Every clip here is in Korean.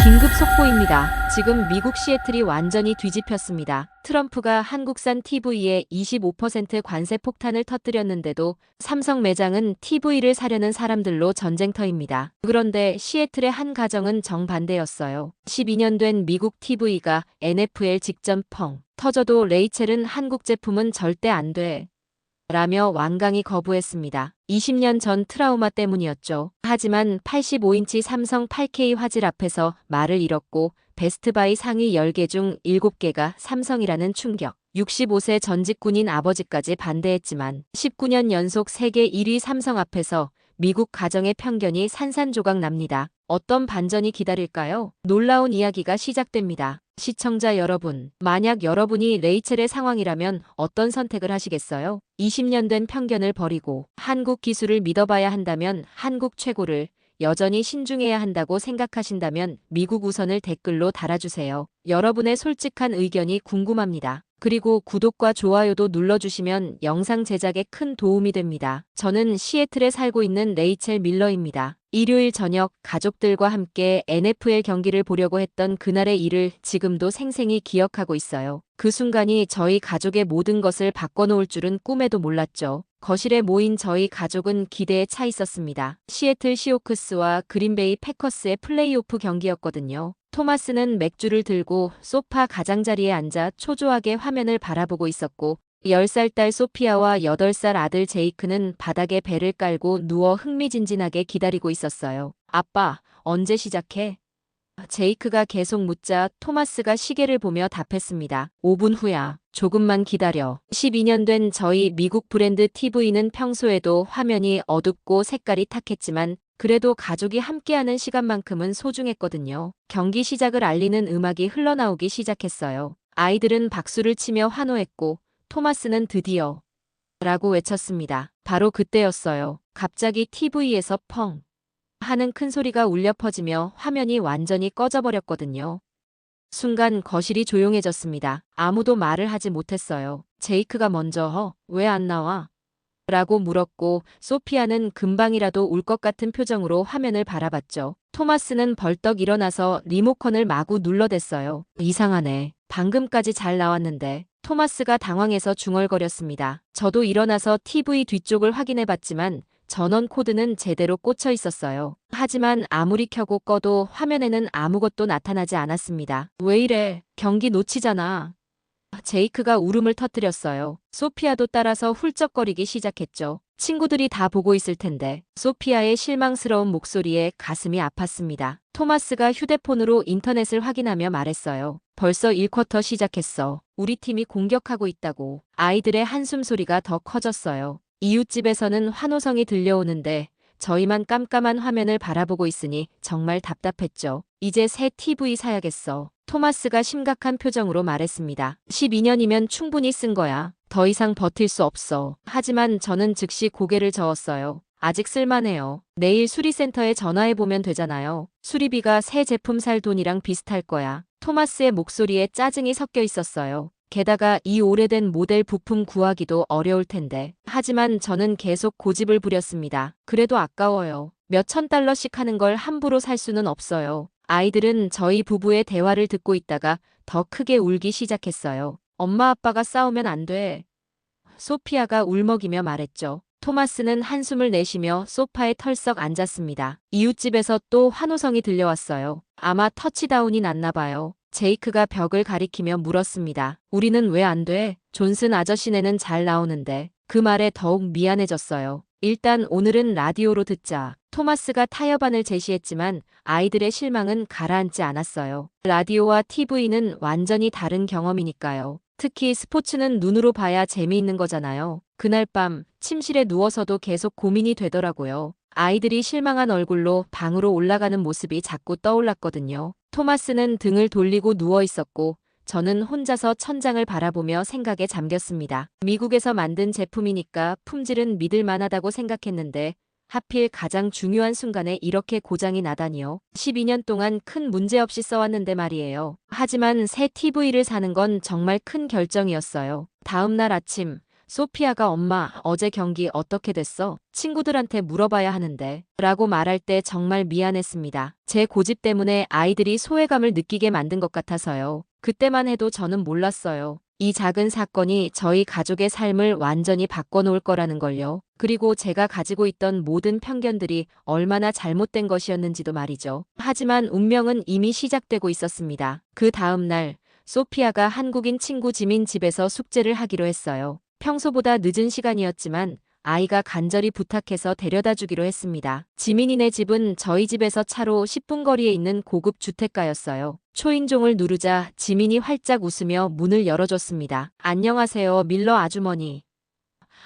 긴급 속보입니다. 지금 미국 시애틀이 완전히 뒤집혔습니다. 트럼프가 한국산 TV에 25% 관세 폭탄을 터뜨렸는데도 삼성 매장은 TV를 사려는 사람들로 전쟁터입니다. 그런데 시애틀의 한 가정은 정반대였어요. 12년 된 미국 TV가 NFL 직전 펑 터져도 레이첼은 한국 제품은 절대 안 돼. 라며 완강히 거부했습니다. 20년 전 트라우마 때문이었죠. 하지만 85인치 삼성 8K 화질 앞에서 말을 잃었고 베스트바이 상위 10개 중 7개가 삼성이라는 충격. 65세 전직 군인 아버지까지 반대했지만 19년 연속 세계 1위 삼성 앞에서 미국 가정의 편견이 산산조각 납니다. 어떤 반전이 기다릴까요? 놀라운 이야기가 시작됩니다. 시청자 여러분, 만약 여러분이 레이첼의 상황이라면 어떤 선택을 하시겠어요? 20년 된 편견을 버리고 한국 기술을 믿어봐야 한다면 한국 최고를 여전히 신중해야 한다고 생각하신다면 미국 우선을 댓글로 달아주세요. 여러분의 솔직한 의견이 궁금합니다. 그리고 구독과 좋아요도 눌러주시면 영상 제작에 큰 도움이 됩니다. 저는 시애틀에 살고 있는 레이첼 밀러입니다. 일요일 저녁 가족들과 함께 NFL 경기를 보려고 했던 그날의 일을 지금도 생생히 기억하고 있어요. 그 순간이 저희 가족의 모든 것을 바꿔놓을 줄은 꿈에도 몰랐죠. 거실에 모인 저희 가족은 기대에 차 있었습니다. 시애틀 시호크스와 그린베이 패커스의 플레이오프 경기였거든요. 토마스는 맥주를 들고 소파 가장자리에 앉아 초조하게 화면을 바라보고 있었고 10살 딸 소피아와 8살 아들 제이크는 바닥에 배를 깔고 누워 흥미진진하게 기다리고 있었어요. 아빠, 언제 시작해? 제이크가 계속 묻자 토마스가 시계를 보며 답했습니다. 5분 후야. 조금만 기다려. 12년 된 저희 미국 브랜드 TV는 평소에도 화면이 어둡고 색깔이 탁했지만 그래도 가족이 함께하는 시간만큼은 소중했거든요. 경기 시작을 알리는 음악이 흘러나오기 시작했어요. 아이들은 박수를 치며 환호했고 토마스는 드디어 라고 외쳤습니다. 바로 그때였어요. 갑자기 TV에서 펑 하는 큰 소리가 울려 퍼지며 화면이 완전히 꺼져버렸거든요. 순간 거실이 조용해졌습니다. 아무도 말을 하지 못했어요. 제이크가 먼저 왜 안 나와? 라고 물었고 소피아는 금방이라도 울 것 같은 표정으로 화면을 바라봤죠. 토마스는 벌떡 일어나서 리모컨을 마구 눌러댔어요. 이상하네. 방금까지 잘 나왔는데. 토마스가 당황해서 중얼거렸습니다. 저도 일어나서 TV 뒤쪽을 확인해봤지만 전원 코드는 제대로 꽂혀 있었어요. 하지만 아무리 켜고 꺼도 화면에는 아무것도 나타나지 않았습니다. 왜 이래? 경기 놓치잖아. 제이크가 울음을 터뜨렸어요. 소피아도 따라서 훌쩍거리기 시작했죠. 친구들이 다 보고 있을 텐데. 소피아의 실망스러운 목소리에 가슴이 아팠습니다. 토마스가 휴대폰으로 인터넷을 확인하며 말했어요. 벌써 1쿼터 시작했어. 우리 팀이 공격하고 있다고. 아이들의 한숨 소리가 더 커졌어요. 이웃집에서는 환호성이 들려오는데 저희만 깜깜한 화면을 바라보고 있으니 정말 답답했죠. 이제 새 TV 사야겠어. 토마스가 심각한 표정으로 말했습니다. 12년이면 충분히 쓴 거야. 더 이상 버틸 수 없어. 하지만 저는 즉시 고개를 저었어요. 아직 쓸만해요. 내일 수리센터에 전화해보면 되잖아요. 수리비가 새 제품 살 돈이랑 비슷할 거야. 토마스의 목소리에 짜증이 섞여 있었어요. 게다가 이 오래된 모델 부품 구하기도 어려울 텐데. 하지만 저는 계속 고집을 부렸습니다. 그래도 아까워요. 몇천 달러씩 하는 걸 함부로 살 수는 없어요. 아이들은 저희 부부의 대화를 듣고 있다가 더 크게 울기 시작했어요. 엄마 아빠가 싸우면 안 돼. 소피아가 울먹이며 말했죠. 토마스는 한숨을 내쉬며 소파에 털썩 앉았습니다. 이웃집에서 또 환호성이 들려왔어요. 아마 터치다운이 났나 봐요. 제이크가 벽을 가리키며 물었습니다. 우리는 왜 안 돼? 존슨 아저씨네는 잘 나오는데. 그 말에 더욱 미안해졌어요. 일단 오늘은 라디오로 듣자. 토마스가 타협안을 제시했지만 아이들의 실망은 가라앉지 않았어요. 라디오와 TV는 완전히 다른 경험이니까요. 특히 스포츠는 눈으로 봐야 재미있는 거잖아요. 그날 밤 침실에 누워서도 계속 고민이 되더라고요. 아이들이 실망한 얼굴로 방으로 올라가는 모습이 자꾸 떠올랐거든요. 토마스는 등을 돌리고 누워 있었고 저는 혼자서 천장을 바라보며 생각에 잠겼습니다. 미국에서 만든 제품이니까 품질은 믿을 만하다고 생각했는데 하필 가장 중요한 순간에 이렇게 고장이 나다니요. 12년 동안 큰 문제 없이 써왔는데 말이에요. 하지만 새 TV를 사는 건 정말 큰 결정이었어요. 다음 날 아침 소피아가 엄마, 어제 경기 어떻게 됐어? 친구들한테 물어봐야 하는데. 라고 말할 때 정말 미안했습니다. 제 고집 때문에 아이들이 소외감을 느끼게 만든 것 같아서요. 그때만 해도 저는 몰랐어요. 이 작은 사건이 저희 가족의 삶을 완전히 바꿔놓을 거라는 걸요. 그리고 제가 가지고 있던 모든 편견들이 얼마나 잘못된 것이었는지도 말이죠. 하지만 운명은 이미 시작되고 있었습니다. 그 다음 날, 소피아가 한국인 친구 지민 집에서 숙제를 하기로 했어요. 평소보다 늦은 시간이었지만 아이가 간절히 부탁해서 데려다 주기로 했습니다. 지민이네 집은 저희 집에서 차로 10분 거리에 있는 고급 주택가였어요. 초인종을 누르자 지민이 활짝 웃으며 문을 열어줬습니다. 안녕하세요, 밀러 아주머니.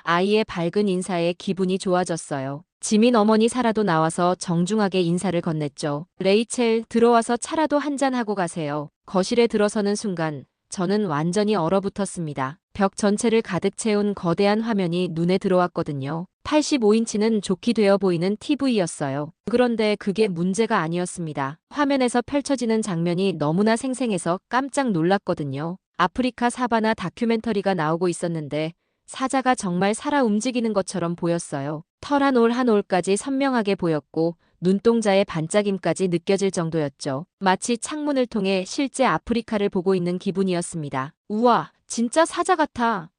아이의 밝은 인사에 기분이 좋아졌어요. 지민 어머니 사라도 나와서 정중하게 인사를 건넸죠. 레이첼, 들어와서 차라도 한잔하고 가세요. 거실에 들어서는 순간 저는 완전히 얼어붙었습니다. 벽 전체를 가득 채운 거대한 화면이 눈에 들어왔거든요. 85인치는 좋게 되어 보이는 TV였어요. 그런데 그게 문제가 아니었습니다. 화면에서 펼쳐지는 장면이 너무나 생생해서 깜짝 놀랐거든요. 아프리카 사바나 다큐멘터리가 나오고 있었는데 사자가 정말 살아 움직이는 것처럼 보였어요. 털 한 올 한 올까지 선명하게 보였고 눈동자의 반짝임까지 느껴질 정도였죠. 마치 창문을 통해 실제 아프리카를 보고 있는 기분이었습니다. 우와, 진짜 사자 같아.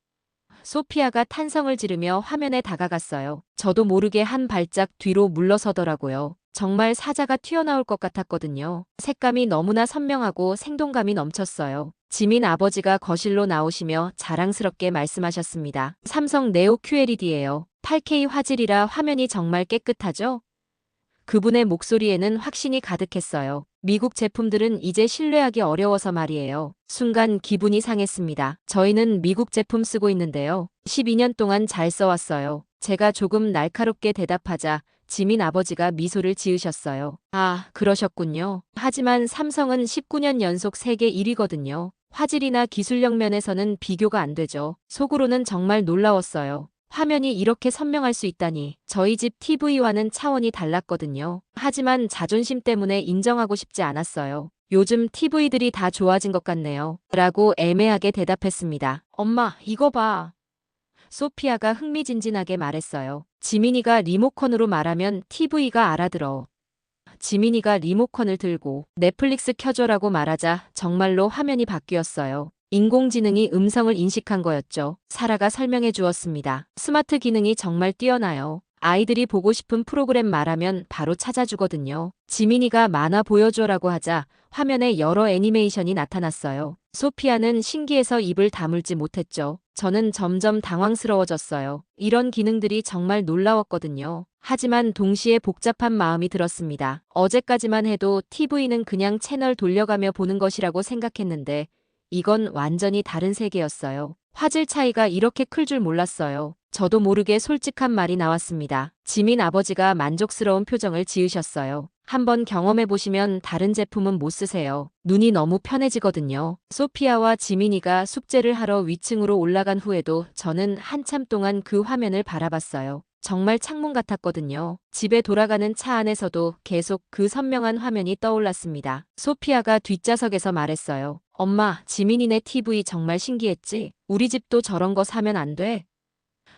소피아가 탄성을 지르며 화면에 다가갔어요. 저도 모르게 한 발짝 뒤로 물러서더라고요. 정말 사자가 튀어나올 것 같았거든요. 색감이 너무나 선명하고 생동감이 넘쳤어요. 지민 아버지가 거실로 나오시며 자랑스럽게 말씀하셨습니다. 삼성 네오 QLED예요. 8K 화질이라 화면이 정말 깨끗하죠? 그분의 목소리에는 확신이 가득했어요. 미국 제품들은 이제 신뢰하기 어려워서 말이에요. 순간 기분이 상했습니다. 저희는 미국 제품 쓰고 있는데요. 12년 동안 잘 써왔어요. 제가 조금 날카롭게 대답하자 지민 아버지가 미소를 지으셨어요. 아, 그러셨군요. 하지만 삼성은 19년 연속 세계 1위거든요. 화질이나 기술력 면에서는 비교가 안 되죠. 속으로는 정말 놀라웠어요. 화면이 이렇게 선명할 수 있다니. 저희 집 TV와는 차원이 달랐거든요. 하지만 자존심 때문에 인정하고 싶지 않았어요. 요즘 TV들이 다 좋아진 것 같네요. 라고 애매하게 대답했습니다. 엄마, 이거 봐. 소피아가 흥미진진하게 말했어요. 지민이가 리모컨으로 말하면 TV가 알아들어. 지민이가 리모컨을 들고 넷플릭스 켜줘라고 말하자 정말로 화면이 바뀌었어요. 인공지능이 음성을 인식한 거였죠. 사라가 설명해 주었습니다. 스마트 기능이 정말 뛰어나요. 아이들이 보고 싶은 프로그램 말하면 바로 찾아주거든요. 지민이가 만화 보여줘라고 하자 화면에 여러 애니메이션이 나타났어요. 소피아는 신기해서 입을 다물지 못했죠. 저는 점점 당황스러워졌어요. 이런 기능들이 정말 놀라웠거든요. 하지만 동시에 복잡한 마음이 들었습니다. 어제까지만 해도 TV는 그냥 채널 돌려가며 보는 것이라고 생각했는데 이건 완전히 다른 세계였어요. 화질 차이가 이렇게 클 줄 몰랐어요. 저도 모르게 솔직한 말이 나왔습니다. 지민 아버지가 만족스러운 표정을 지으셨어요. 한번 경험해 보시면 다른 제품은 못 쓰세요. 눈이 너무 편해지거든요. 소피아와 지민이가 숙제를 하러 위층으로 올라간 후에도 저는 한참 동안 그 화면을 바라봤어요. 정말 창문 같았거든요. 집에 돌아가는 차 안에서도 계속 그 선명한 화면이 떠올랐습니다. 소피아가 뒷좌석에서 말했어요. 엄마, 지민이네 TV 정말 신기했지? 우리 집도 저런 거 사면 안 돼?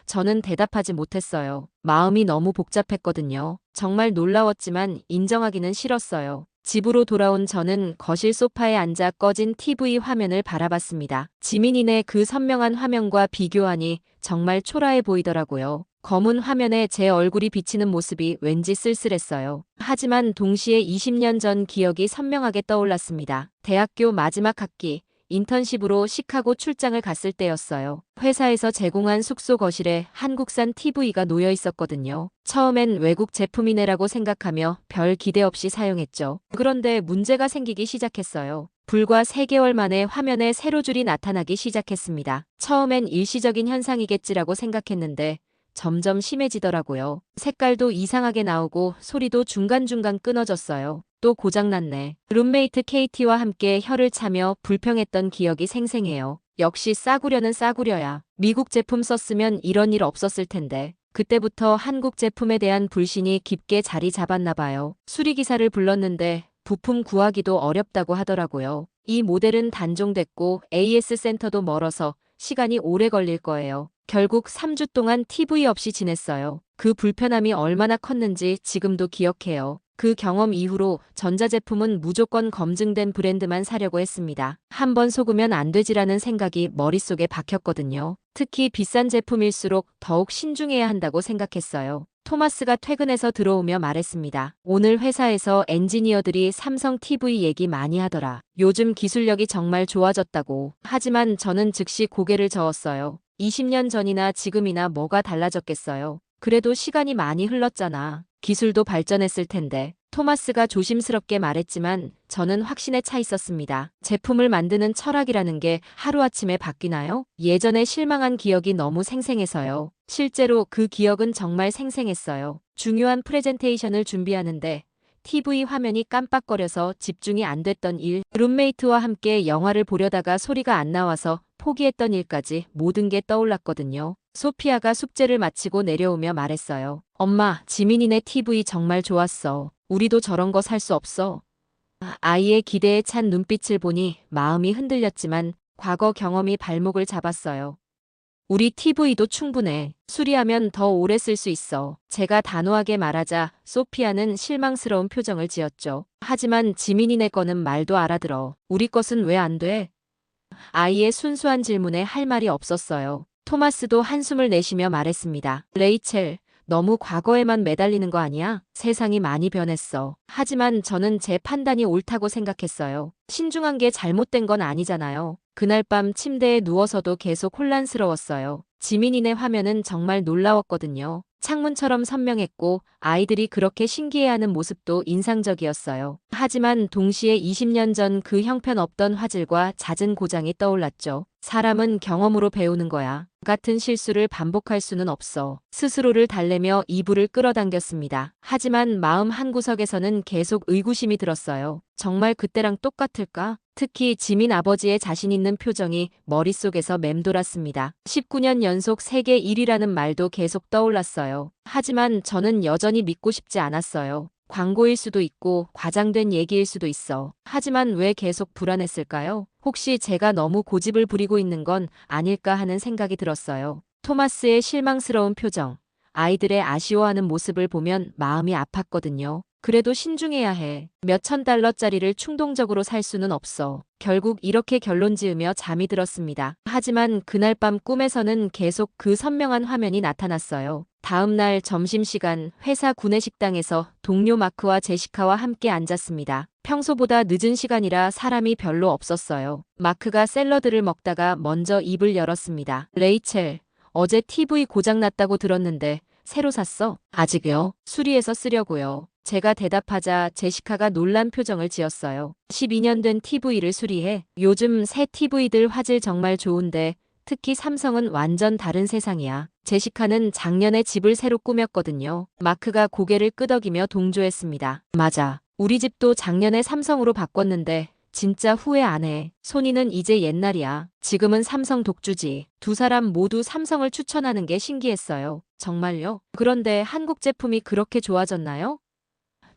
저는 대답하지 못했어요. 마음이 너무 복잡했거든요. 정말 놀라웠지만 인정하기는 싫었어요. 집으로 돌아온 저는 거실 소파에 앉아 꺼진 TV 화면을 바라봤습니다. 지민이네 그 선명한 화면과 비교하니 정말 초라해 보이더라고요. 검은 화면에 제 얼굴이 비치는 모습이 왠지 쓸쓸했어요. 하지만 동시에 20년 전 기억이 선명하게 떠올랐습니다. 대학교 마지막 학기, 인턴십으로 시카고 출장을 갔을 때였어요. 회사에서 제공한 숙소 거실에 한국산 TV가 놓여 있었거든요. 처음엔 외국 제품이네라고 생각하며 별 기대 없이 사용했죠. 그런데 문제가 생기기 시작했어요. 불과 3개월 만에 화면에 세로줄이 나타나기 시작했습니다. 처음엔 일시적인 현상이겠지라고 생각했는데 점점 심해지더라고요. 색깔도 이상하게 나오고 소리도 중간중간 끊어졌어요. 또 고장났네. 룸메이트 KT와 함께 혀를 차며 불평했던 기억이 생생해요. 역시 싸구려는 싸구려야. 미국 제품 썼으면 이런 일 없었을 텐데. 그때부터 한국 제품에 대한 불신이 깊게 자리 잡았나 봐요. 수리기사를 불렀는데 부품 구하기도 어렵다고 하더라고요. 이 모델은 단종됐고 AS 센터도 멀어서 시간이 오래 걸릴 거예요. 결국 3주 동안 TV 없이 지냈어요. 그 불편함이 얼마나 컸는지 지금도 기억해요. 그 경험 이후로 전자제품은 무조건 검증된 브랜드만 사려고 했습니다. 한 번 속으면 안 되지라는 생각이 머릿속에 박혔거든요. 특히 비싼 제품일수록 더욱 신중해야 한다고 생각했어요. 토마스가 퇴근해서 들어오며 말했습니다. 오늘 회사에서 엔지니어들이 삼성 TV 얘기 많이 하더라. 요즘 기술력이 정말 좋아졌다고. 하지만 저는 즉시 고개를 저었어요. 20년 전이나 지금이나 뭐가 달라졌겠어요. 그래도 시간이 많이 흘렀잖아. 기술도 발전했을 텐데. 토마스가 조심스럽게 말했지만 저는 확신에 차 있었습니다. 제품을 만드는 철학이라는 게 하루아침에 바뀌나요? 예전에 실망한 기억이 너무 생생해서요. 실제로 그 기억은 정말 생생했어요. 중요한 프레젠테이션을 준비하는데 TV 화면이 깜빡거려서 집중이 안 됐던 일, 룸메이트와 함께 영화를 보려다가 소리가 안 나와서 포기했던 일까지 모든 게 떠올랐거든요. 소피아가 숙제를 마치고 내려오며 말했어요. 엄마, 지민이네 TV 정말 좋았어. 우리도 저런 거 살 수 없어. 아이의 기대에 찬 눈빛을 보니 마음이 흔들렸지만 과거 경험이 발목을 잡았어요. 우리 TV도 충분해. 수리하면 더 오래 쓸 수 있어. 제가 단호하게 말하자 소피아는 실망스러운 표정을 지었죠. 하지만 지민이네 거는 말도 알아들어. 우리 것은 왜 안 돼? 아이의 순수한 질문에 할 말이 없었어요. 토마스도 한숨을 내쉬며 말했습니다. 레이첼, 너무 과거에만 매달리는 거 아니야? 세상이 많이 변했어. 하지만 저는 제 판단이 옳다고 생각했어요. 신중한 게 잘못된 건 아니잖아요. 그날 밤 침대에 누워서도 계속 혼란스러웠어요. 지민이네 화면은 정말 놀라웠거든요. 창문처럼 선명했고 아이들이 그렇게 신기해하는 모습도 인상적이었어요. 하지만 동시에 20년 전 그 형편없던 화질과 잦은 고장이 떠올랐죠. 사람은 경험으로 배우는 거야. 같은 실수를 반복할 수는 없어. 스스로를 달래며 이불을 끌어당겼습니다. 하지만 마음 한구석에서는 계속 의구심이 들었어요. 정말 그때랑 똑같을까? 특히 지민 아버지의 자신 있는 표정이 머릿속에서 맴돌았습니다. 19년 연속 세계 1위라는 말도 계속 떠올랐어요. 하지만 저는 여전히 믿고 싶지 않았어요. 광고일 수도 있고 과장된 얘기일 수도 있어. 하지만 왜 계속 불안했을까요? 혹시 제가 너무 고집을 부리고 있는 건 아닐까 하는 생각이 들었어요. 토마스의 실망스러운 표정, 아이들의 아쉬워하는 모습을 보면 마음이 아팠거든요. 그래도 신중해야 해. 몇천 달러짜리를 충동적으로 살 수는 없어. 결국 이렇게 결론 지으며 잠이 들었습니다. 하지만 그날 밤 꿈에서는 계속 그 선명한 화면이 나타났어요. 다음 날 점심시간 회사 구내식당에서 동료 마크와 제시카와 함께 앉았습니다. 평소보다 늦은 시간이라 사람이 별로 없었어요. 마크가 샐러드를 먹다가 먼저 입을 열었습니다. 레이첼, 어제 TV 고장났다고 들었는데 새로 샀어? 아직요? 수리해서 쓰려고요. 제가 대답하자 제시카가 놀란 표정을 지었어요. 12년 된 TV를 수리해? 요즘 새 TV들 화질 정말 좋은데 특히 삼성은 완전 다른 세상이야. 제시카는 작년에 집을 새로 꾸몄거든요. 마크가 고개를 끄덕이며 동조했습니다. 맞아. 우리 집도 작년에 삼성으로 바꿨는데 진짜 후회 안 해. 소니는 이제 옛날이야. 지금은 삼성 독주지. 두 사람 모두 삼성을 추천하는 게 신기했어요. 정말요? 그런데 한국 제품이 그렇게 좋아졌나요?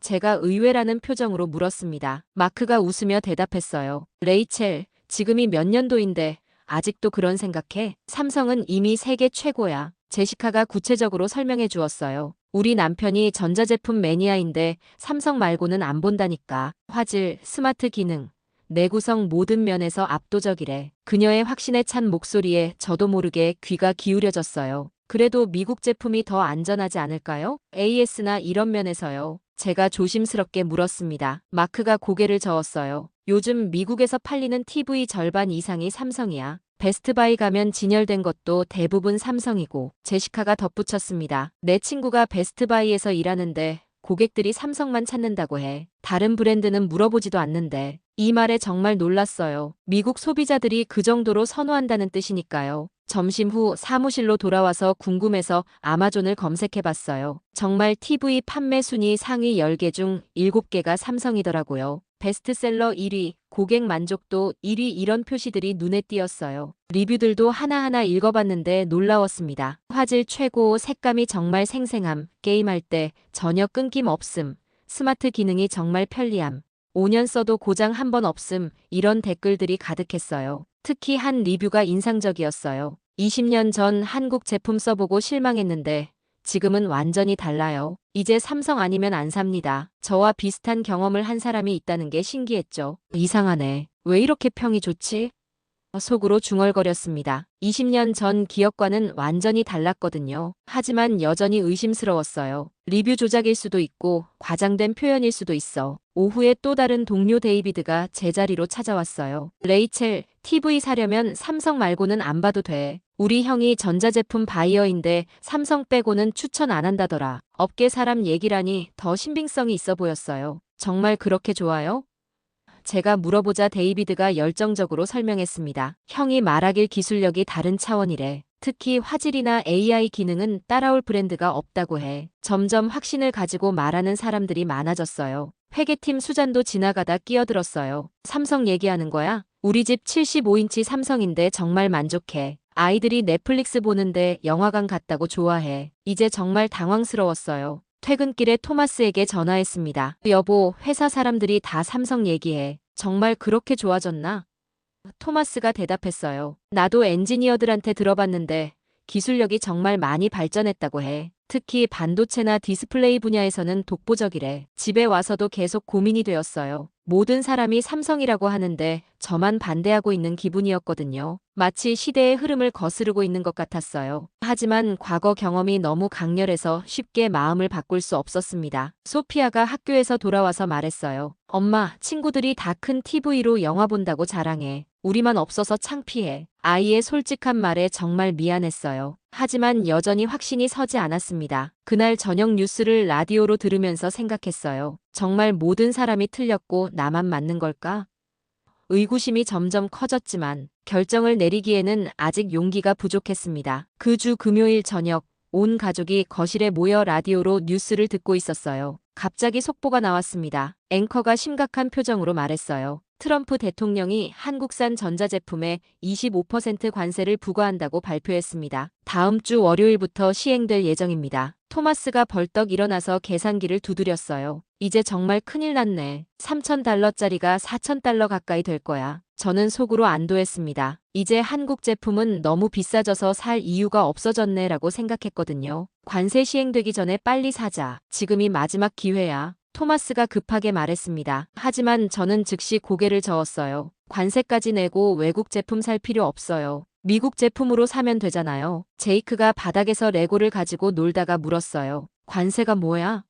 제가 의외라는 표정으로 물었습니다. 마크가 웃으며 대답했어요. 레이첼, 지금이 몇 년도인데 아직도 그런 생각해? 삼성은 이미 세계 최고야. 제시카가 구체적으로 설명해 주었어요. 우리 남편이 전자제품 매니아인데 삼성 말고는 안 본다니까. 화질, 스마트 기능, 내구성 모든 면에서 압도적이래. 그녀의 확신에 찬 목소리에 저도 모르게 귀가 기울여졌어요. 그래도 미국 제품이 더 안전하지 않을까요? AS나 이런 면에서요. 제가 조심스럽게 물었습니다. 마크가 고개를 저었어요. 요즘 미국에서 팔리는 TV 절반 이상이 삼성이야. 베스트바이 가면 진열된 것도 대부분 삼성이고. 제시카가 덧붙였습니다. 내 친구가 베스트바이에서 일하는데 고객들이 삼성만 찾는다고 해. 다른 브랜드는 물어보지도 않는데. 이 말에 정말 놀랐어요. 미국 소비자들이 그 정도로 선호한다는 뜻이니까요. 점심 후 사무실로 돌아와서 궁금해서 아마존을 검색해봤어요. 정말 TV 판매 순위 상위 10개 중 7개가 삼성이더라고요. 베스트셀러 1위, 고객 만족도 1위 이런 표시들이 눈에 띄었어요. 리뷰들도 하나하나 읽어봤는데 놀라웠습니다. 화질 최고, 색감이 정말 생생함, 게임할 때 전혀 끊김 없음, 스마트 기능이 정말 편리함, 5년 써도 고장 한 번 없음, 이런 댓글들이 가득했어요. 특히 한 리뷰가 인상적이었어요. 20년 전 한국 제품 써보고 실망했는데 지금은 완전히 달라요. 이제 삼성 아니면 안 삽니다. 저와 비슷한 경험을 한 사람이 있다는 게 신기했죠. 이상하네. 왜 이렇게 평이 좋지? 속으로 중얼거렸습니다. 20년 전 기억과는 완전히 달랐거든요. 하지만 여전히 의심스러웠어요. 리뷰 조작일 수도 있고 과장된 표현일 수도 있어. 오후에 또 다른 동료 데이비드가 제자리로 찾아왔어요. 레이첼, TV 사려면 삼성 말고는 안 봐도 돼. 우리 형이 전자제품 바이어인데 삼성 빼고는 추천 안 한다더라. 업계 사람 얘기라니 더 신빙성이 있어 보였어요. 정말 그렇게 좋아요? 제가 물어보자 데이비드가 열정적으로 설명했습니다. 형이 말하길 기술력이 다른 차원이래. 특히 화질이나 AI 기능은 따라올 브랜드가 없다고 해. 점점 확신을 가지고 말하는 사람들이 많아졌어요. 회계팀 수잔도 지나가다 끼어들었어요. 삼성 얘기하는 거야? 우리 집 75인치 삼성인데 정말 만족해. 아이들이 넷플릭스 보는데 영화관 갔다고 좋아해. 이제 정말 당황스러웠어요. 퇴근길에 토마스에게 전화했습니다. 여보, 회사 사람들이 다 삼성 얘기해. 정말 그렇게 좋아졌나? 토마스가 대답했어요. 나도 엔지니어들한테 들어봤는데 기술력이 정말 많이 발전했다고 해. 특히 반도체나 디스플레이 분야에서는 독보적이래. 집에 와서도 계속 고민이 되었어요. 모든 사람이 삼성이라고 하는데 저만 반대하고 있는 기분이었거든요. 마치 시대의 흐름을 거스르고 있는 것 같았어요. 하지만 과거 경험이 너무 강렬해서 쉽게 마음을 바꿀 수 없었습니다. 소피아가 학교에서 돌아와서 말했어요. 엄마, 친구들이 다 큰 TV로 영화 본다고 자랑해. 우리만 없어서 창피해. 아이의 솔직한 말에 정말 미안했어요. 하지만 여전히 확신이 서지 않았습니다. 그날 저녁 뉴스를 라디오로 들으면서 생각했어요. 정말 모든 사람이 틀렸고 나만 맞는 걸까? 의구심이 점점 커졌지만 결정을 내리기에는 아직 용기가 부족했습니다. 그 주 금요일 저녁, 온 가족이 거실에 모여 라디오로 뉴스를 듣고 있었어요. 갑자기 속보가 나왔습니다. 앵커가 심각한 표정으로 말했어요. 트럼프 대통령이 한국산 전자제품에 25% 관세를 부과한다고 발표했습니다. 다음 주 월요일부터 시행될 예정입니다. 토마스가 벌떡 일어나서 계산기를 두드렸어요. 이제 정말 큰일 났네. $3,000짜리가 $4,000 가까이 될 거야. 저는 속으로 안도했습니다. 이제 한국 제품은 너무 비싸져서 살 이유가 없어졌네 라고 생각했거든요. 관세 시행되기 전에 빨리 사자. 지금이 마지막 기회야. 토마스가 급하게 말했습니다. 하지만 저는 즉시 고개를 저었어요. 관세까지 내고 외국 제품 살 필요 없어요. 미국 제품으로 사면 되잖아요. 제이크가 바닥에서 레고를 가지고 놀다가 물었어요. 관세가 뭐야?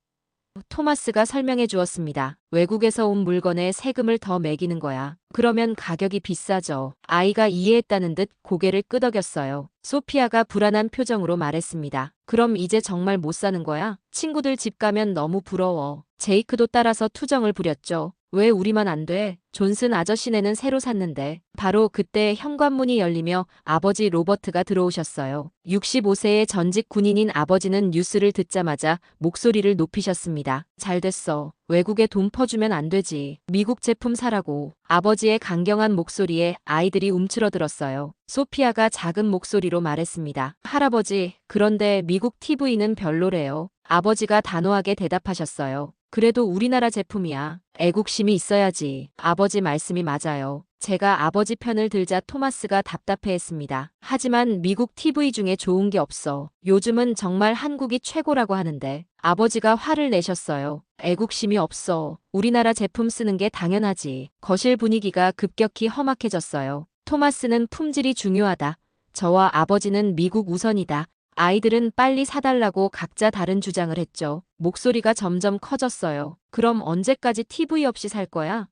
토마스가 설명해 주었습니다. 외국에서 온 물건에 세금을 더 매기는 거야. 그러면 가격이 비싸죠. 아이가 이해했다는 듯 고개를 끄덕였어요. 소피아가 불안한 표정으로 말했습니다. 그럼 이제 정말 못 사는 거야? 친구들 집 가면 너무 부러워. 제이크도 따라서 투정을 부렸죠. 왜 우리만 안 돼? 존슨 아저씨네는 새로 샀는데. 바로 그때 현관문이 열리며 아버지 로버트가 들어오셨어요. 65세의 전직 군인인 아버지는 뉴스를 듣자마자 목소리를 높이셨습니다. 잘 됐어. 외국에 돈 퍼주면 안 되지. 미국 제품 사라고. 아버지의 강경한 목소리에 아이들이 움츠러들었어요. 소피아가 작은 목소리로 말했습니다. 할아버지, 그런데 미국 TV는 별로래요. 아버지가 단호하게 대답하셨어요. 그래도 우리나라 제품이야. 애국심이 있어야지. 아버지 말씀이 맞아요. 제가 아버지 편을 들자 토마스가 답답해했습니다. 하지만 미국 TV 중에 좋은 게 없어. 요즘은 정말 한국이 최고라고 하는데. 아버지가 화를 내셨어요. 애국심이 없어. 우리나라 제품 쓰는 게 당연하지. 거실 분위기가 급격히 험악해졌어요. 토마스는 품질이 중요하다. 저와 아버지는 미국 우선이다. 아이들은 빨리 사달라고 각자 다른 주장을 했죠. 목소리가 점점 커졌어요. 그럼 언제까지 TV 없이 살 거야?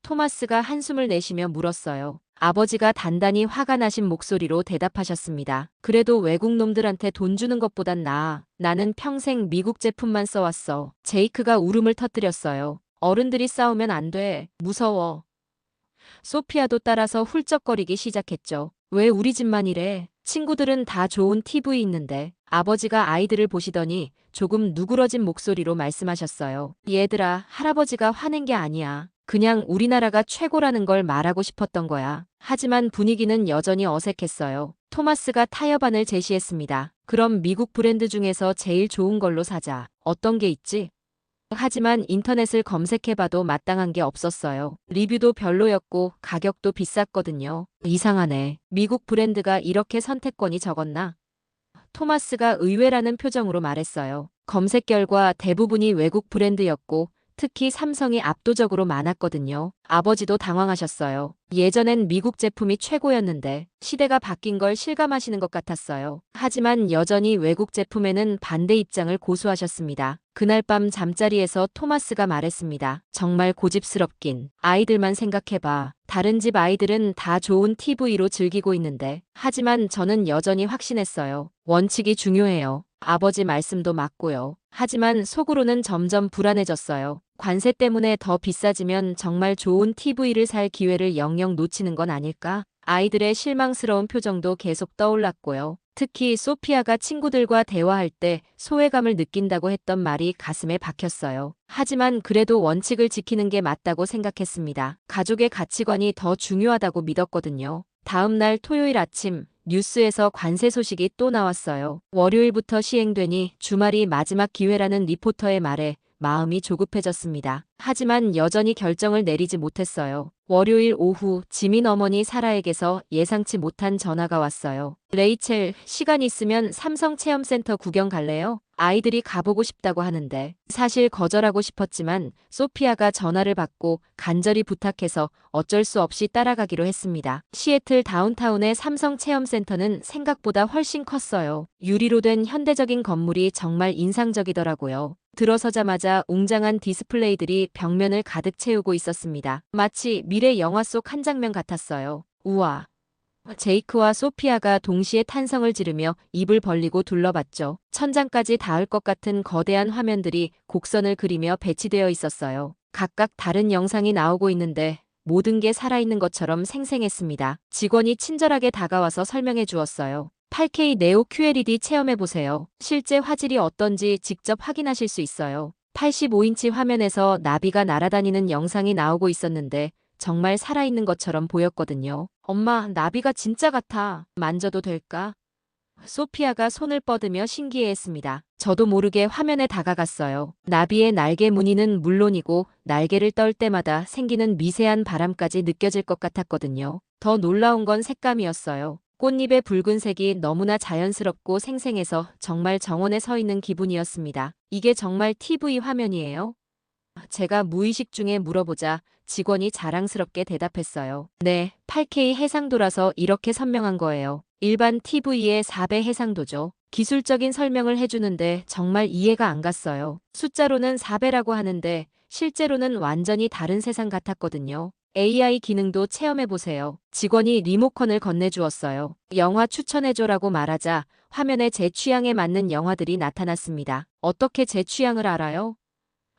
토마스가 한숨을 내쉬며 물었어요. 아버지가 단단히 화가 나신 목소리로 대답하셨습니다. 그래도 외국 놈들한테 돈 주는 것보단 나아. 나는 평생 미국 제품만 써왔어. 제이크가 울음을 터뜨렸어요. 어른들이 싸우면 안 돼. 무서워. 소피아도 따라서 훌쩍거리기 시작했죠. 왜 우리 집만 이래? 친구들은 다 좋은 TV 있는데. 아버지가 아이들을 보시더니 조금 누그러진 목소리로 말씀하셨어요. 얘들아, 할아버지가 화낸 게 아니야. 그냥 우리나라가 최고라는 걸 말하고 싶었던 거야. 하지만 분위기는 여전히 어색했어요. 토마스가 타협안을 제시했습니다. 그럼 미국 브랜드 중에서 제일 좋은 걸로 사자. 어떤 게 있지? 하지만 인터넷을 검색해봐도 마땅한 게 없었어요. 리뷰도 별로였고 가격도 비쌌거든요. 이상하네. 미국 브랜드가 이렇게 선택권이 적었나? 토마스가 의외라는 표정으로 말했어요. 검색 결과 대부분이 외국 브랜드였고 특히 삼성이 압도적으로 많았거든요. 아버지도 당황하셨어요. 예전엔 미국 제품이 최고였는데 시대가 바뀐 걸 실감하시는 것 같았어요. 하지만 여전히 외국 제품에는 반대 입장을 고수하셨습니다. 그날 밤 잠자리에서 토마스가 말했습니다. 정말 고집스럽긴. 아이들만 생각해봐. 다른 집 아이들은 다 좋은 TV로 즐기고 있는데. 하지만 저는 여전히 확신했어요. 원칙이 중요해요. 아버지 말씀도 맞고요. 하지만 속으로는 점점 불안해졌어요. 관세 때문에 더 비싸지면 정말 좋은 TV를 살 기회를 영영 놓치는 건 아닐까? 아이들의 실망스러운 표정도 계속 떠올랐고요. 특히 소피아가 친구들과 대화할 때 소외감을 느낀다고 했던 말이 가슴에 박혔어요. 하지만 그래도 원칙을 지키는 게 맞다고 생각했습니다. 가족의 가치관이 더 중요하다고 믿었거든요. 다음 날 토요일 아침 뉴스에서 관세 소식이 또 나왔어요. 월요일부터 시행되니 주말이 마지막 기회라는 리포터의 말에 마음이 조급해졌습니다. 하지만 여전히 결정을 내리지 못했어요. 월요일 오후 지민 어머니 사라에게서 예상치 못한 전화가 왔어요. 레이첼, 시간 있으면 삼성 체험센터 구경 갈래요? 아이들이 가보고 싶다고 하는데. 사실 거절하고 싶었지만 소피아가 전화를 받고 간절히 부탁해서 어쩔 수 없이 따라가기로 했습니다. 시애틀 다운타운의 삼성 체험센터는 생각보다 훨씬 컸어요. 유리로 된 현대적인 건물이 정말 인상적이더라고요. 들어서자마자 웅장한 디스플레이들이 벽면을 가득 채우고 있었습니다. 마치 미래 영화 속 한 장면 같았어요. 우와. 제이크와 소피아가 동시에 탄성을 지르며 입을 벌리고 둘러봤죠. 천장까지 닿을 것 같은 거대한 화면들이 곡선을 그리며 배치되어 있었어요. 각각 다른 영상이 나오고 있는데 모든 게 살아있는 것처럼 생생했습니다. 직원이 친절하게 다가와서 설명해 주었어요. 8K 네오 QLED 체험해보세요. 실제 화질이 어떤지 직접 확인하실 수 있어요. 85인치 화면에서 나비가 날아다니는 영상이 나오고 있었는데 정말 살아있는 것처럼 보였거든요. 엄마, 나비가 진짜 같아. 만져도 될까? 소피아가 손을 뻗으며 신기해했습니다. 저도 모르게 화면에 다가갔어요. 나비의 날개 무늬는 물론이고 날개를 떨 때마다 생기는 미세한 바람까지 느껴질 것 같았거든요. 더 놀라운 건 색감이었어요. 꽃잎의 붉은색이 너무나 자연스럽고 생생해서 정말 정원에 서 있는 기분이었습니다. 이게 정말 TV 화면이에요? 제가 무의식 중에 물어보자 직원이 자랑스럽게 대답했어요. 네, 8K 해상도라서 이렇게 선명한 거예요. 일반 TV의 4배 해상도죠. 기술적인 설명을 해주는데 정말 이해가 안 갔어요. 숫자로는 4배라고 하는데 실제로는 완전히 다른 세상 같았거든요. AI 기능도 체험해보세요. 직원이 리모컨을 건네주었어요. 영화 추천해줘라고 말하자 화면에 제 취향에 맞는 영화들이 나타났습니다. 어떻게 제 취향을 알아요?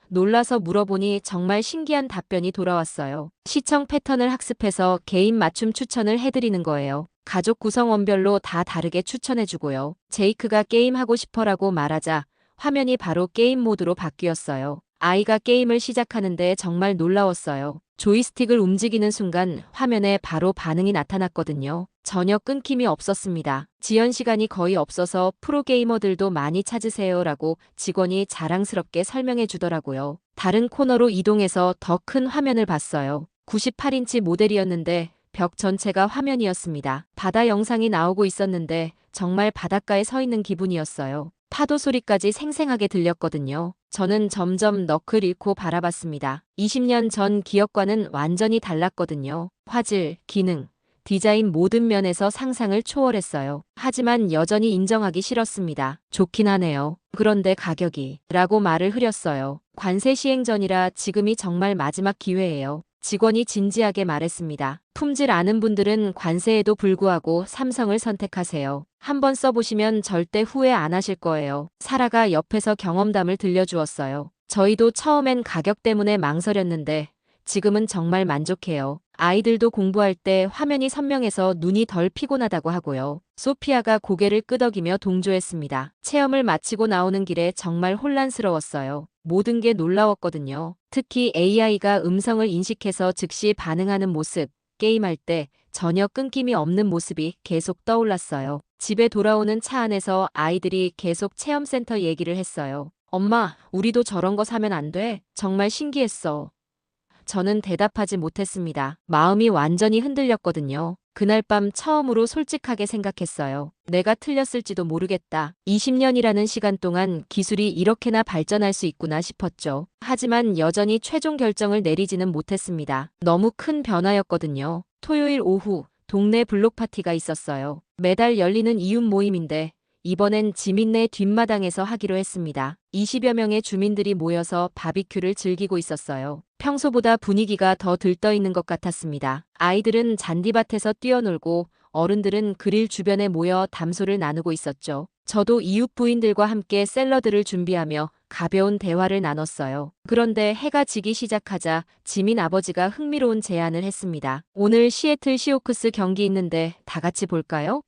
놀라서 물어보니 정말 신기한 답변이 돌아왔어요. 시청 패턴을 학습해서 개인 맞춤 추천을 해드리는 거예요. 가족 구성원별로 다 다르게 추천해주고요. 제이크가 게임하고 싶어라고 말하자 화면이 바로 게임 모드로 바뀌었어요. 아이가 게임을 시작하는데 정말 놀라웠어요. 조이스틱을 움직이는 순간 화면에 바로 반응이 나타났거든요. 전혀 끊김이 없었습니다. 지연 시간이 거의 없어서 프로게이머들도 많이 찾으세요라고 직원이 자랑스럽게 설명해 주더라고요. 다른 코너로 이동해서 더 큰 화면을 봤어요. 98인치 모델이었는데 벽 전체가 화면이었습니다. 바다 영상이 나오고 있었는데 정말 바닷가에 서 있는 기분이었어요. 파도 소리까지 생생하게 들렸거든요. 저는 점점 넋을 잃고 바라봤습니다. 20년 전 기억과는 완전히 달랐거든요. 화질, 기능, 디자인 모든 면에서 상상을 초월했어요. 하지만 여전히 인정하기 싫었습니다. 좋긴 하네요. 그런데 가격이 라고 말을 흐렸어요. 관세 시행 전이라 지금이 정말 마지막 기회예요. 직원이 진지하게 말했습니다. 품질 아는 분들은 관세에도 불구하고 삼성을 선택하세요. 한번 써보시면 절대 후회 안 하실 거예요. 사라가 옆에서 경험담을 들려주었어요. 저희도 처음엔 가격 때문에 망설였는데 지금은 정말 만족해요. 아이들도 공부할 때 화면이 선명해서 눈이 덜 피곤하다고 하고요. 소피아가 고개를 끄덕이며 동조했습니다. 체험을 마치고 나오는 길에 정말 혼란스러웠어요. 모든 게 놀라웠거든요. 특히 AI가 음성을 인식해서 즉시 반응하는 모습, 게임할 때 전혀 끊김이 없는 모습이 계속 떠올랐어요. 집에 돌아오는 차 안에서 아이들이 계속 체험센터 얘기를 했어요. 엄마, 우리도 저런 거 사면 안 돼? 정말 신기했어. 저는 대답하지 못했습니다. 마음이 완전히 흔들렸거든요. 그날 밤 처음으로 솔직하게 생각했어요. 내가 틀렸을지도 모르겠다. 20년이라는 시간 동안 기술이 이렇게나 발전할 수 있구나 싶었죠. 하지만 여전히 최종 결정을 내리지는 못했습니다. 너무 큰 변화였거든요. 토요일 오후 동네 블록 파티가 있었어요. 매달 열리는 이웃 모임인데 이번엔 지민네 뒷마당에서 하기로 했습니다. 20여 명의 주민들이 모여서 바비큐를 즐기고 있었어요. 평소보다 분위기가 더 들떠있는 것 같았습니다. 아이들은 잔디밭에서 뛰어놀고 어른들은 그릴 주변에 모여 담소를 나누고 있었죠. 저도 이웃 부인들과 함께 샐러드를 준비하며 가벼운 대화를 나눴어요. 그런데 해가 지기 시작하자 지민 아버지가 흥미로운 제안을 했습니다. 오늘 시애틀 시호크스 경기 있는데 다 같이 볼까요?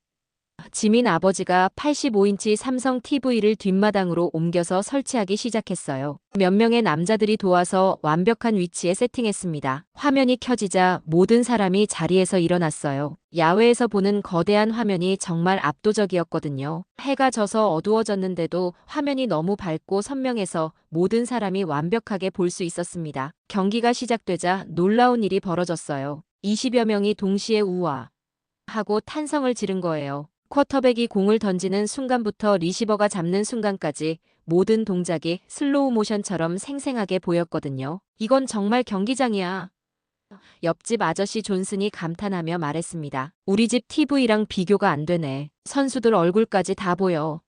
지민 아버지가 85인치 삼성 TV를 뒷마당으로 옮겨서 설치하기 시작했어요. 몇 명의 남자들이 도와서 완벽한 위치에 세팅했습니다. 화면이 켜지자 모든 사람이 자리에서 일어났어요. 야외에서 보는 거대한 화면이 정말 압도적이었거든요. 해가 져서 어두워졌는데도 화면이 너무 밝고 선명해서 모든 사람이 완벽하게 볼 수 있었습니다. 경기가 시작되자 놀라운 일이 벌어졌어요. 20여 명이 동시에 우와 하고 탄성을 지른 거예요. 쿼터백이 공을 던지는 순간부터 리시버가 잡는 순간까지 모든 동작이 슬로우 모션처럼 생생하게 보였거든요. 이건 정말 경기장이야. 옆집 아저씨 존슨이 감탄하며 말했습니다. 우리 집 TV랑 비교가 안 되네. 선수들 얼굴까지 다 보여.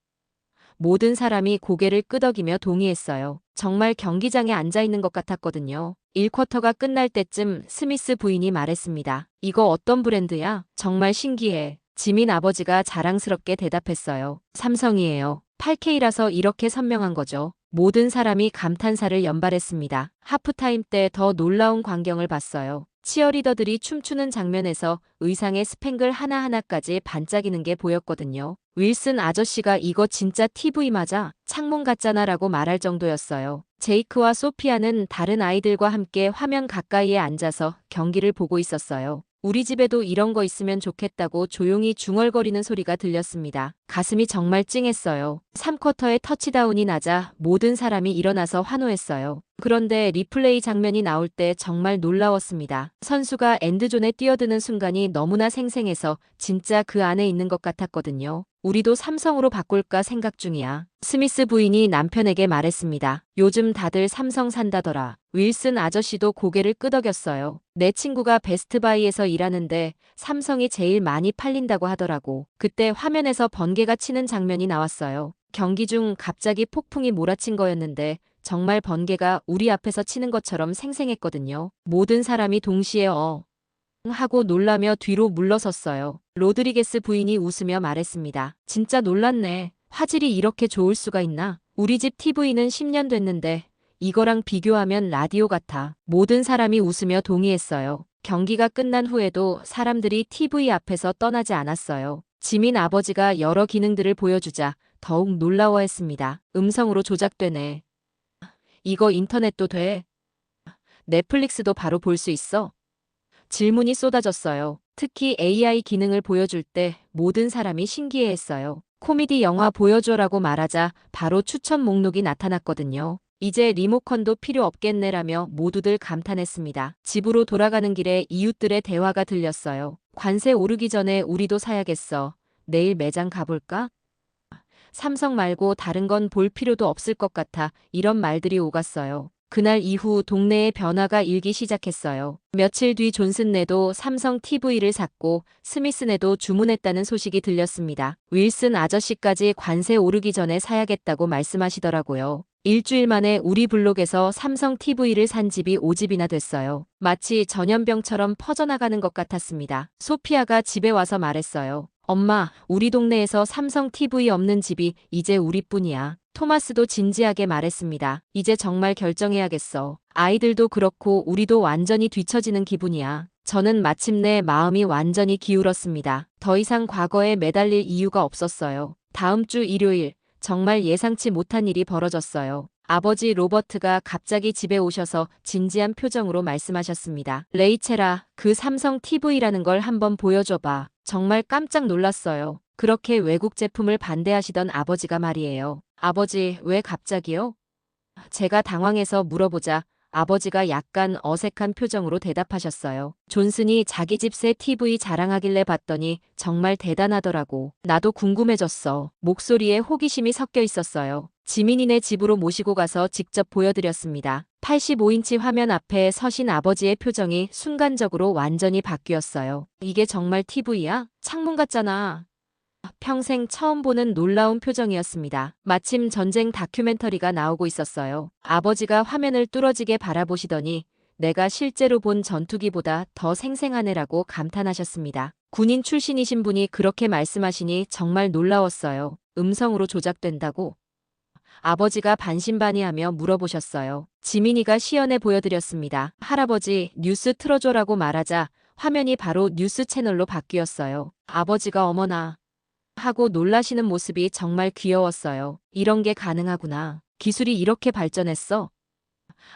모든 사람이 고개를 끄덕이며 동의했어요. 정말 경기장에 앉아 있는 것 같았거든요. 1쿼터가 끝날 때쯤 스미스 부인이 말했습니다. 이거 어떤 브랜드야? 정말 신기해. 지민 아버지가 자랑스럽게 대답했어요. 삼성이에요. 8K라서 이렇게 선명한 거죠. 모든 사람이 감탄사를 연발했습니다. 하프타임 때 더 놀라운 광경을 봤어요. 치어리더들이 춤추는 장면에서 의상의 스팽글 하나하나까지 반짝이는 게 보였거든요. 윌슨 아저씨가 이거 진짜 TV 맞아? 창문 같잖아 라고 말할 정도였어요. 제이크와 소피아는 다른 아이들과 함께 화면 가까이에 앉아서 경기를 보고 있었어요. 우리 집에도 이런 거 있으면 좋겠다고 조용히 중얼거리는 소리가 들렸습니다. 가슴이 정말 찡했어요. 3쿼터에 터치다운이 나자 모든 사람이 일어나서 환호했어요. 그런데 리플레이 장면이 나올 때 정말 놀라웠습니다. 선수가 엔드존에 뛰어드는 순간이 너무나 생생해서 진짜 그 안에 있는 것 같았거든요. 우리도 삼성으로 바꿀까 생각 중이야. 스미스 부인이 남편에게 말했습니다. 요즘 다들 삼성 산다더라. 윌슨 아저씨도 고개를 끄덕였어요. 내 친구가 베스트바이에서 일하는데 삼성이 제일 많이 팔린다고 하더라고. 그때 화면에서 번개가 치는 장면이 나왔어요. 경기 중 갑자기 폭풍이 몰아친 거였는데 정말 번개가 우리 앞에서 치는 것처럼 생생했거든요. 모든 사람이 동시에 하고 놀라며 뒤로 물러섰어요. 로드리게스 부인이 웃으며 말했습니다. 진짜 놀랐네. 화질이 이렇게 좋을 수가 있나? 우리 집 TV는 10년 됐는데 이거랑 비교하면 라디오 같아. 모든 사람이 웃으며 동의했어요. 경기가 끝난 후에도 사람들이 TV 앞에서 떠나지 않았어요. 지민 아버지가 여러 기능들을 보여주자 더욱 놀라워했습니다. 음성으로 조작되네. 이거 인터넷도 돼? 넷플릭스도 바로 볼 수 있어? 질문이 쏟아졌어요. 특히 AI 기능을 보여줄 때 모든 사람이 신기해했어요. 코미디 영화 보여줘라고 말하자 바로 추천 목록이 나타났거든요. 이제 리모컨도 필요 없겠네라며 모두들 감탄했습니다. 집으로 돌아가는 길에 이웃들의 대화가 들렸어요. 관세 오르기 전에 우리도 사야겠어. 내일 매장 가볼까? 삼성 말고 다른 건 볼 필요도 없을 것 같아. 이런 말들이 오갔어요. 그날 이후 동네에 변화가 일기 시작했어요. 며칠 뒤 존슨네도 삼성 TV를 샀고 스미스네도 주문했다는 소식이 들렸습니다. 윌슨 아저씨까지 관세 오르기 전에 사야겠다고 말씀하시더라고요. 일주일 만에 우리 블록에서 삼성 TV를 산 집이 5집이나 됐어요. 마치 전염병처럼 퍼져나가는 것 같았습니다. 소피아가 집에 와서 말했어요. 엄마, 우리 동네에서 삼성 TV 없는 집이 이제 우리뿐이야. 토마스도 진지하게 말했습니다. 이제 정말 결정해야겠어. 아이들도 그렇고 우리도 완전히 뒤처지는 기분이야. 저는 마침내 마음이 완전히 기울었습니다. 더 이상 과거에 매달릴 이유가 없었어요. 다음 주 일요일, 정말 예상치 못한 일이 벌어졌어요. 아버지 로버트가 갑자기 집에 오셔서 진지한 표정으로 말씀하셨습니다. 레이첼아, 그 삼성 TV라는 걸 한번 보여줘봐. 정말 깜짝 놀랐어요. 그렇게 외국 제품을 반대하시던 아버지가 말이에요. 아버지, 왜 갑자기요? 제가 당황해서 물어보자 아버지가 약간 어색한 표정으로 대답하셨어요. 존슨이 자기 집 새 TV 자랑하길래 봤더니 정말 대단하더라고. 나도 궁금해졌어. 목소리에 호기심이 섞여 있었어요. 지민이네 집으로 모시고 가서 직접 보여드렸습니다. 85인치 화면 앞에 서신 아버지의 표정이 순간적으로 완전히 바뀌었어요. 이게 정말 TV야? 창문 같잖아. 평생 처음 보는 놀라운 표정이었습니다. 마침 전쟁 다큐멘터리가 나오고 있었어요. 아버지가 화면을 뚫어지게 바라보시더니 내가 실제로 본 전투기보다 더 생생하네라고 감탄하셨습니다. 군인 출신이신 분이 그렇게 말씀하시니 정말 놀라웠어요. 음성으로 조작된다고? 아버지가 반신반의하며 물어보셨어요. 지민이가 시연해 보여드렸습니다. 할아버지, 뉴스 틀어줘라고 말하자 화면이 바로 뉴스 채널로 바뀌었어요. 아버지가 어머나 하고 놀라시는 모습이 정말 귀여웠어요. 이런 게 가능하구나. 기술이 이렇게 발전했어.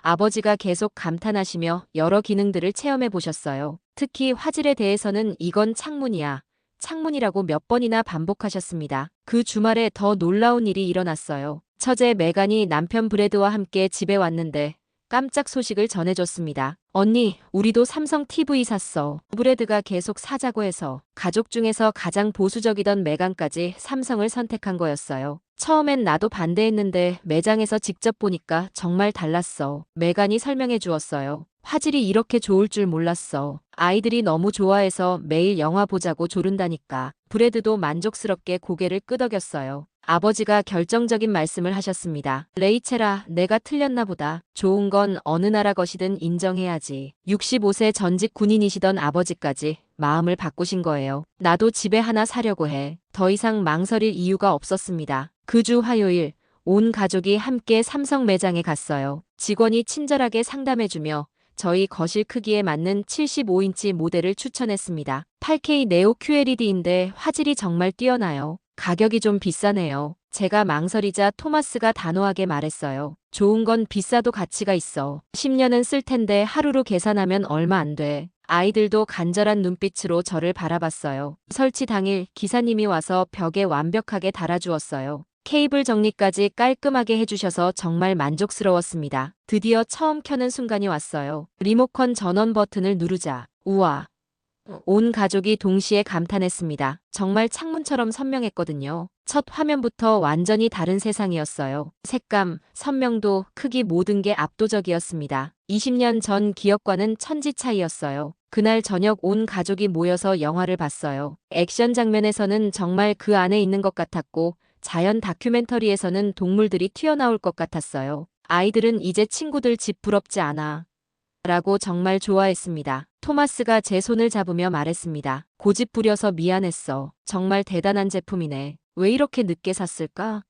아버지가 계속 감탄하시며 여러 기능들을 체험해 보셨어요. 특히 화질에 대해서는 이건 창문이야. 창문이라고 몇 번이나 반복하셨습니다. 그 주말에 더 놀라운 일이 일어났어요. 처제 메간이 남편 브래드와 함께 집에 왔는데 깜짝 소식을 전해줬습니다. 언니, 우리도 삼성 TV 샀어. 브래드가 계속 사자고 해서 가족 중에서 가장 보수적이던 메간까지 삼성을 선택한 거였어요. 처음엔 나도 반대했는데 매장에서 직접 보니까 정말 달랐어. 메간이 설명해 주었어요. 화질이 이렇게 좋을 줄 몰랐어. 아이들이 너무 좋아해서 매일 영화 보자고 조른다니까. 브래드도 만족스럽게 고개를 끄덕였어요. 아버지가 결정적인 말씀을 하셨습니다. 레이첼아, 내가 틀렸나 보다. 좋은 건 어느 나라 것이든 인정해야지. 65세 전직 군인이시던 아버지까지 마음을 바꾸신 거예요. 나도 집에 하나 사려고 해. 더 이상 망설일 이유가 없었습니다. 그 주 화요일, 온 가족이 함께 삼성 매장에 갔어요. 직원이 친절하게 상담해주며 저희 거실 크기에 맞는 75인치 모델을 추천했습니다. 8K 네오 QLED인데 화질이 정말 뛰어나요. 가격이 좀 비싸네요. 제가 망설이자 토마스가 단호하게 말했어요. 좋은 건 비싸도 가치가 있어. 10년은 쓸 텐데 하루로 계산하면 얼마 안 돼. 아이들도 간절한 눈빛으로 저를 바라봤어요. 설치 당일 기사님이 와서 벽에 완벽하게 달아주었어요. 케이블 정리까지 깔끔하게 해주셔서 정말 만족스러웠습니다. 드디어 처음 켜는 순간이 왔어요. 리모컨 전원 버튼을 누르자. 우와! 온 가족이 동시에 감탄했습니다. 정말 창문처럼 선명했거든요. 첫 화면부터 완전히 다른 세상이었어요. 색감, 선명도, 크기 모든 게 압도적이었습니다. 20년 전 기억과는 천지 차이였어요. 그날 저녁 온 가족이 모여서 영화를 봤어요. 액션 장면에서는 정말 그 안에 있는 것 같았고, 자연 다큐멘터리에서는 동물들이 튀어나올 것 같았어요. 아이들은 이제 친구들 집 부럽지 않아. 라고 정말 좋아했습니다. 토마스가 제 손을 잡으며 말했습니다. 고집 부려서 미안했어. 정말 대단한 제품이네. 왜 이렇게 늦게 샀을까?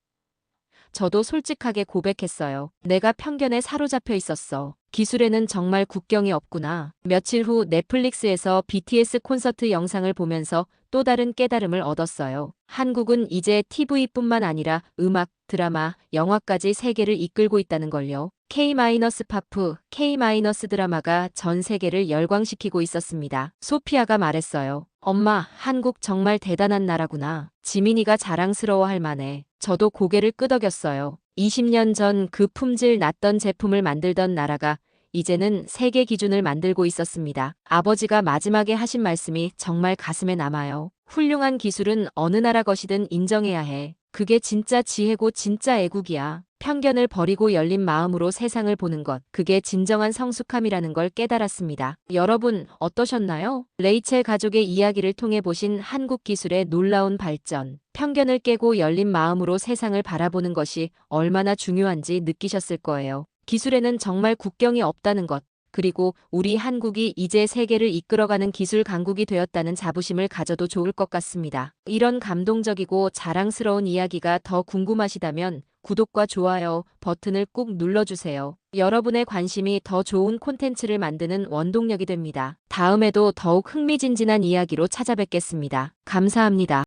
저도 솔직하게 고백했어요. 내가 편견에 사로잡혀 있었어. 기술에는 정말 국경이 없구나. 며칠 후 넷플릭스에서 BTS 콘서트 영상을 보면서 또 다른 깨달음을 얻었어요. 한국은 이제 TV뿐만 아니라 음악, 드라마, 영화까지 세계를 이끌고 있다는 걸요. K-팝, K-드라마가 전 세계를 열광시키고 있었습니다. 소피아가 말했어요. 엄마, 한국 정말 대단한 나라구나. 지민이가 자랑스러워할 만해. 저도 고개를 끄덕였어요. 20년 전 그 품질 낮던 제품을 만들던 나라가 이제는 세계 기준을 만들고 있었습니다. 아버지가 마지막에 하신 말씀이 정말 가슴에 남아요. 훌륭한 기술은 어느 나라 것이든 인정해야 해. 그게 진짜 지혜고 진짜 애국이야. 편견을 버리고 열린 마음으로 세상을 보는 것, 그게 진정한 성숙함이라는 걸 깨달았습니다. 여러분, 어떠셨나요? 레이첼 가족의 이야기를 통해 보신 한국 기술의 놀라운 발전, 편견을 깨고 열린 마음으로 세상을 바라보는 것이 얼마나 중요한지 느끼셨을 거예요. 기술에는 정말 국경이 없다는 것, 그리고 우리 한국이 이제 세계를 이끌어가는 기술 강국이 되었다는 자부심을 가져도 좋을 것 같습니다. 이런 감동적이고 자랑스러운 이야기가 더 궁금하시다면 구독과 좋아요 버튼을 꾹 눌러주세요. 여러분의 관심이 더 좋은 콘텐츠를 만드는 원동력이 됩니다. 다음에도 더욱 흥미진진한 이야기로 찾아뵙겠습니다. 감사합니다.